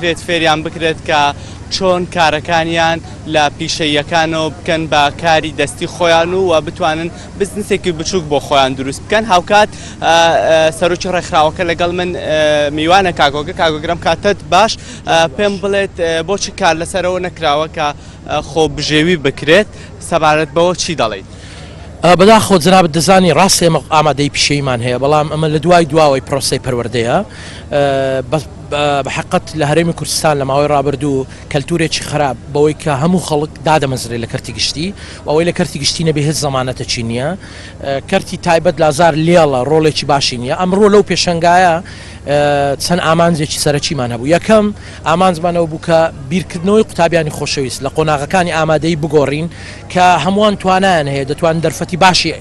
دەکرێت فێریان بکرێت کە چۆن کارەکانیان لە پیشەیەکانەوە بکەن بە کاری دەستی خۆیان و بتوانن بزنسێکی بچووک بۆ خۆیان دروست بکەن. هاوکات سەرۆکی ڕێکخراوەکە لەگەڵ من میوانە کاگۆگرم کاتت باش پێم بڵێت بۆچی کار لەسەرەوە نەکراوە کە خۆبژێوی بکرێت سەبارەت بەوە چی دەڵێیت؟ بەداخۆ جناب دەزانی ڕاستی ئێمە ئامادەی پیشەیمان هەیە، بەڵام ئەمە لە دوای دواوەی پرۆسەی پەروەردەیە. بەحقەت لە هەرێمی کوردستان لە ماوەی ڕابردوو کەلتورێکی خراپ بەوەی کە هەموو خەڵک دادەمەزرێت لە کەرتی گشتی و ئەوەی لە کەرتی گشتی نەبێ هیچ زەمانەتەکی نییە. کەرتی تایبەت لازار لێڵە ڕۆڵێکی باشی نییە. ئەمڕۆ لەو پێشەنگایە چەند ئامانجێکی سەرەکیمان هەبوو. یەکەم ئامانجمانەوە بوو کە بیرکردنەوەی قوتابیانی خۆشەویست لە قۆناغەکانی ئامادەی بگۆڕین کە هەمووان توانیان هەیە، دەتوان دەرفەتی باشی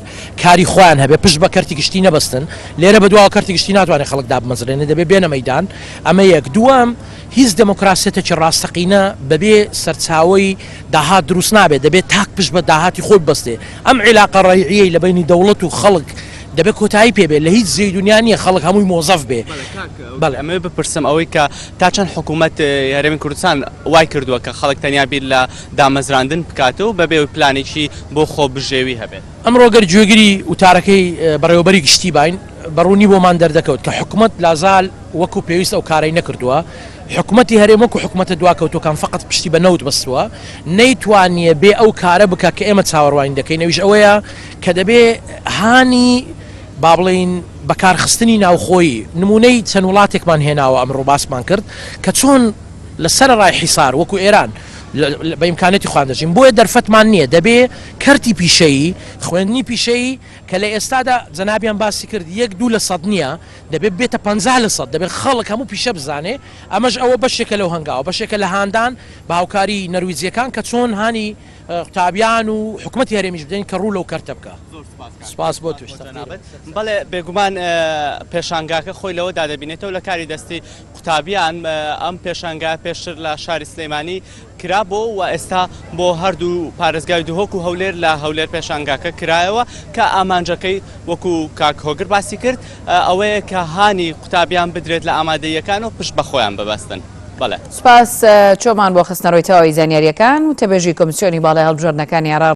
کاری خۆیان هەبێ پشت بە کەرتی گشتی نەبەستن. لێرە بە دواوە کەرتی گشتی ناتوانێت خەڵک دابمەزرێنێ، دەبێ بێنە مەیدان. ئەمە یەک. دووەم هیچ دموکراسیەتێکی ڕاستەقینە بەبێ سەرچاوی داهات دروست نابێت، دەبێت تاک پشت بە داهاتی خۆی بەستێ. ئەم عیلاقە ڕێعیەی لە بینی دەوڵەت و خەڵک دەبێت کۆتایی پێبێت، لە هیچ زەی دنیا نیە خەڵک هەمووی مۆزەف بێ. بەڵێ ئەمە بپرسم ئەوەی کە تا چەند حکوومەت هەرێمی کوردستان وای کردووە کە خەڵک تەنیا بیر لە دامەزراندن بکاتەوە بەبێ پلانێکی بۆ خۆبژێوی هەبێت. ئەمڕۆ گەر گوێگری وتارەکەی بەڕێوەبەری گشتی باین بەڕوونی بۆمان دەردەکەوت کە حکوومەت لازال وەکو پێویست ئەو کارەی نەکردووە. حکوومەتی هەرێم وەکو حکوومەتە دواکەوتەکان فقط پشتی بە نەوت بەستووە، نەیتوانیە بێ ئەو کارە بکە کە ئێمە چاوەڕوانی دەکەین. ئەویش ئەوەیە کە دەبێ هانی با بڵین بەکارخستنی ناوخۆیی نمونەی چەند وڵاتێکمان هێناوە ئەمڕۆ باسمان کرد کە چۆن لەسەر ڕای حیسار وەکو ئێران بە ئیمکانەتی خوان دەژین. بۆیە دەرفەتمان نییە، دەبێ کەرتی پیشەیی خوێندنی پیشەیی کە لە ئێستادا جەنابیان باسی کرد 1-2% نییە، دەبێت بێتە 50%. دەبێت خەڵک هەموو پیشە بزانێ. ئەمەش ئەوە بەشێکە لەو هەنگاوە، بەشێکە لە هاندان بە هاوکاری نەرویجیەکان کە چۆن هانی قوتابیان و حکوومەتی هەرێمیش بدەین کە ڕوو لەو کەرتە بکە. سپاس بۆ توش. بەڵێ بێگومان پێشانگاکە خۆی لەوە دادەبینێتەوە لە کاری دەستی قوتابیان. ئەم پێشانگا پێشتر لە شاری سلەیمانی کرابۆ و ئێستا بۆ هەردوو پارێزگای دووهۆک و هەولێر لە هەولێر پێشانگاکە کرایەوە کە ئامانجەکەی وەکو کاک هۆگر باسی کرد ئەوەیە کە هانی قوتابیان بدرێت لە ئامادەیەکان و پشت بە خۆیان ببەستن. سپاس چۆمان بۆ خستنەڕۆی تەواوی زانیاریەکان و تەبێژی کۆمیسیۆنی باڵای هەڵبژاردنەکانی عێراق